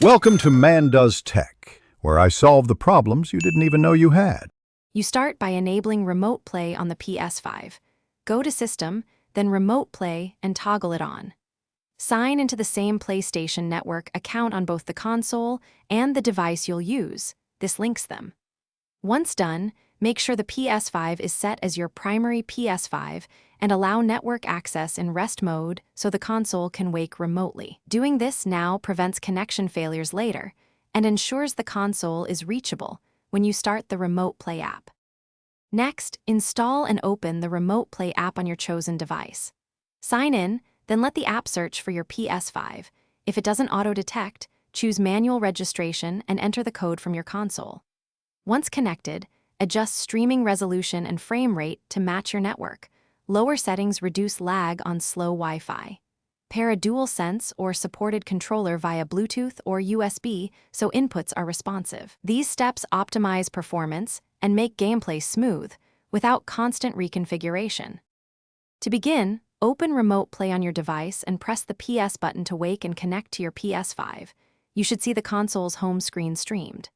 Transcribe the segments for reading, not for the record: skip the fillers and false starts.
Welcome to Man Does Tech, where I solve the problems you didn't even know you had. You start by enabling Remote Play on the Ps5. Go to System, then Remote Play, and toggle it on. Sign into the same PlayStation Network account on both the console and the device you'll use. This links them. Once done, make sure the Ps5 is set as your primary Ps5 and allow network access in rest mode so the console can wake remotely. Doing this now prevents connection failures later and ensures the console is reachable when you start the Remote Play app. Next, install and open the Remote Play app on your chosen device. Sign in, then let the app search for your Ps5. If it doesn't auto-detect, choose manual registration and enter the code from your console. Once connected, adjust streaming resolution and frame rate to match your network. Lower settings reduce lag on slow Wi-Fi. Pair a DualSense or supported controller via Bluetooth or USB so inputs are responsive. These steps optimize performance and make gameplay smooth without constant reconfiguration. To begin, open Remote Play on your device and press the PS button to wake and connect to your Ps5. You should see the console's home screen streamed.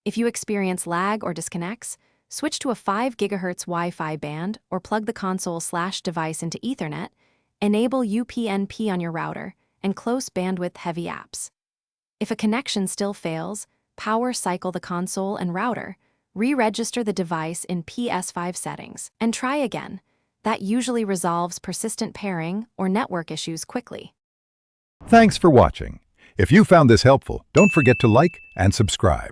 If you experience lag or disconnects, switch to a 5 GHz Wi-Fi band or plug the console/device into Ethernet, enable UPnP on your router, and close bandwidth-heavy apps. If a connection still fails, power cycle the console and router, re-register the device in Ps5 settings, and try again. That usually resolves persistent pairing or network issues quickly. Thanks for watching. If you found this helpful, don't forget to like and subscribe.